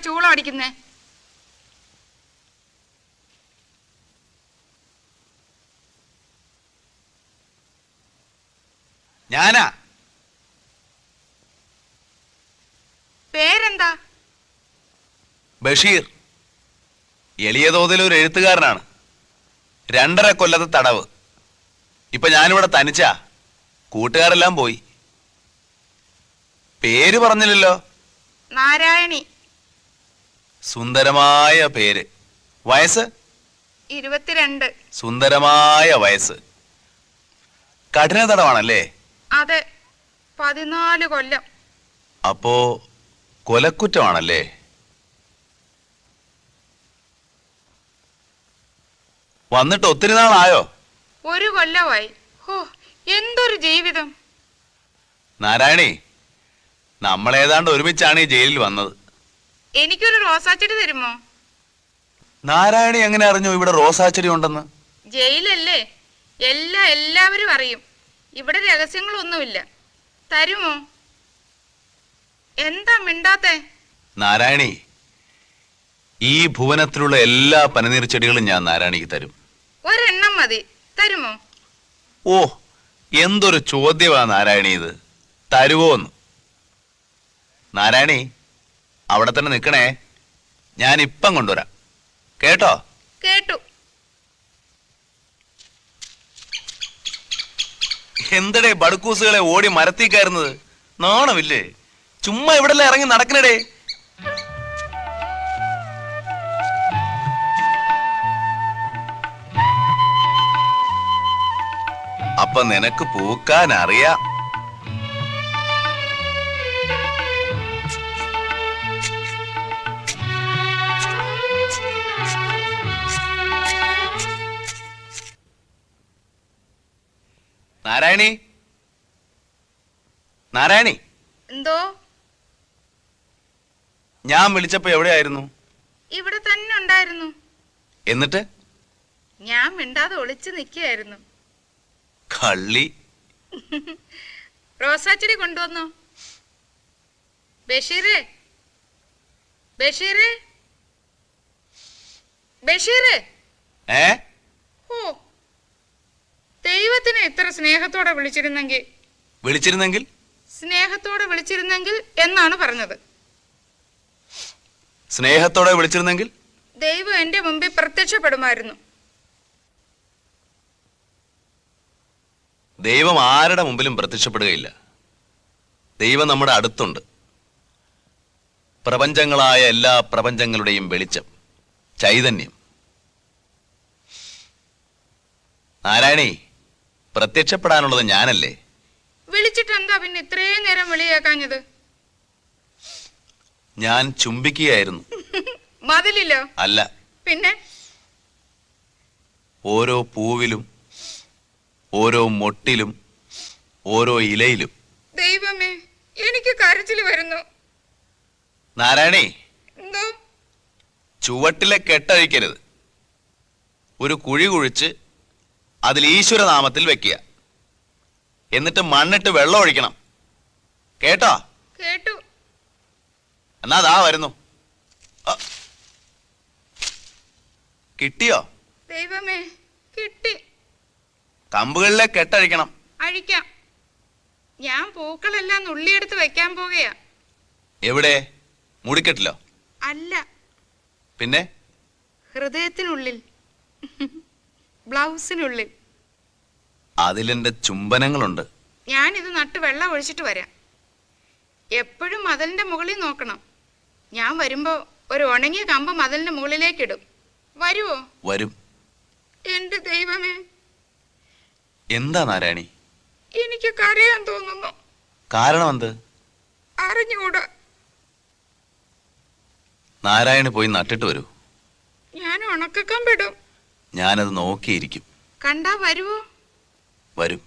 ചൂളം അടിക്കുന്നേ? ഞാനാ. പേരെന്താ? ബഷീർ. എളിയ തോതിൽ ഒരു എഴുത്തുകാരനാണ്. 2.5 കൊല്ലത്തെ തടവ്. ഇപ്പൊ ഞാനിവിടെ തനിച്ചാ. കൂട്ടുകാരെല്ലാം പോയി. പേര് പറഞ്ഞില്ലല്ലോ. നാരായണി. സുന്ദരമായ പേര്. വയസ്സ്? 22. സുന്ദരമായ വയസ്സ്. കഠിന തടവാണല്ലേ? അതെ, 14 കൊല്ലം. അപ്പോ കൊലക്കുറ്റമാണല്ലേ? വന്നിട്ട് ഒത്തിരി നാളായോ? 1 കൊല്ലമായി. ഹോ, എന്തൊരു ജീവിതം. നാരായണി, നമ്മളേതാണ്ട് ഒരുമിച്ചാണ് ഈ ജയിലിൽ വന്നത്. എനിക്കൊരു റോസാച്ചെടി തരുമോ? നാരായണി എങ്ങനെ അറിഞ്ഞു ഇവിടെ റോസാച്ചെടി ഉണ്ടെന്ന്? ജയിലല്ലേ, എല്ലാവരും അറിയും. ഇവിടെ രഹസ്യങ്ങളൊന്നുമില്ല. തരുമോ? എന്താ മിണ്ടാത്തെ? നാരായണി, ഈ ഭുവനത്തിലുള്ള എല്ലാ പനിനീർ ചെടികളും ഞാൻ നാരായണിക്ക് തരും. ഒരെണ്ണം മതി. തരുമോ? ഓ, എന്തൊരു ചോദ്യമാ നാരായണി ഇത്. തരുവോന്ന്? നാരായണി, അവിടെ തന്നെ നിൽക്കണേ. ഞാൻ ഇപ്പം കൊണ്ടുവരാം. കേട്ടോ? കേട്ടു. എന്തടേ ബടുക്കൂസുകളെ ഓടി മരത്തിൽ കയറുന്നത്? നാണമില്ലേ? ചുമ്മാ ഇവിടെല്ലാം ഇറങ്ങി നടക്കണടേ. അപ്പൊ നിനക്ക് പൂക്കാൻ അറിയാം. നാരായണി, നാരായണി. എന്തോ? ഞാൻ വിളിച്ചപ്പോ എവിടെയായിരുന്നു? ഇവിടെ തന്നെ ഉണ്ടായിരുന്നു. എന്നിട്ട്? ഞാൻ മിണ്ടാതെ ഒളിച്ചു നിൽക്കുകയായിരുന്നു. കള്ളി. റോസാച്ചെടി കൊണ്ടുവന്നോ? ബഷീറേ, ബഷീറേ, ബഷീറേ. ഓ, ദൈവത്തിനെ ഇത്ര സ്നേഹത്തോടെ വിളിച്ചിരുന്നെങ്കിൽ സ്നേഹത്തോടെ വിളിച്ചിരുന്നെങ്കിൽ എന്നാണ് പറഞ്ഞത്. സ്നേഹത്തോടെ വിളിച്ചിരുന്നെങ്കിൽ ദൈവം എന്റെ മുമ്പിൽ പ്രത്യക്ഷപ്പെടുമായിരുന്നു. ദൈവം ആരുടെ മുമ്പിലും പ്രത്യക്ഷപ്പെടുകയില്ല. ദൈവം നമ്മുടെ അടുത്തുണ്ട്. പ്രപഞ്ചങ്ങളായ എല്ലാ പ്രപഞ്ചങ്ങളുടെയും വെളിച്ചം, ചൈതന്യം. നാരായണി, പ്രത്യക്ഷപ്പെടാനുള്ളത് ഞാനല്ലേ? വിളിച്ചിട്ട് എന്താ പിന്നെ ഇത്രയും നേരം വിളിയേക്കാഞ്ഞത്? ഞാൻ ചുംബിക്കുകയായിരുന്നു. മതിലില്ലോ? അല്ല. പിന്നെ? ഓരോ പൂവിലും, ഓരോ മൊട്ടിലും, ഓരോ ഇലയിലും. ദൈവമേ, എനിക്ക് കരച്ചിൽ വരുന്നു. നാരായണി, എന്തോ? ചുവട്ടിലെ കെട്ടഴിക്കരുത്. ഒരു കുഴി കുഴിച്ച് അതിൽ ഈശ്വരനാമത്തിൽ വെക്കുക. എന്നിട്ട് മണ്ണിട്ട് വെള്ളം ഒഴിക്കണം. കേട്ടോ? കേട്ടു. എന്നാ ദാ വരുന്നു. കിട്ടിയോ? ദൈവമേ, കിട്ടി. കമ്പുകളിലെ കെട്ടഴിക്കണം. അഴിക്കാം. ഞാൻ പൂക്കളെല്ലാം നുള്ളിയെടുത്ത് വെക്കാൻ പോകുകയാ. എവിടെ? മുടിക്കെട്ടിലോ? അല്ല, പിന്നെ? ഹൃദയത്തിനുള്ളിൽ, ബ്ലൗസിനുള്ളിൽ. അതിലെന്റെ ചുംബനങ്ങളുണ്ട്. ഞാനിത് നട്ട് വെള്ളം ഒഴിച്ചിട്ട് വരാം. എപ്പോഴും മതിലിന്റെ മുകളിൽ നോക്കണം. ഞാൻ വരുമ്പോ ഒരു ഉണങ്ങിയ കമ്പ് മതിലിന്റെ മുകളിലേക്കിടും. വരുവോ? വരും. എന്റെ ദൈവമേ. എന്താ നാരായണി? എനിക്ക് കരയാൻ തോന്നുന്നു. കാരണം എന്ത്? അറിഞ്ഞുകൂടാ. നാരായണി പോയി നട്ടിട്ട് വരൂ. ഞാൻ ഉണക്കക്കമ്പിടും. ഞാനത് നോക്കിയിരിക്കും. കണ്ടാ വരുവോ? വരും.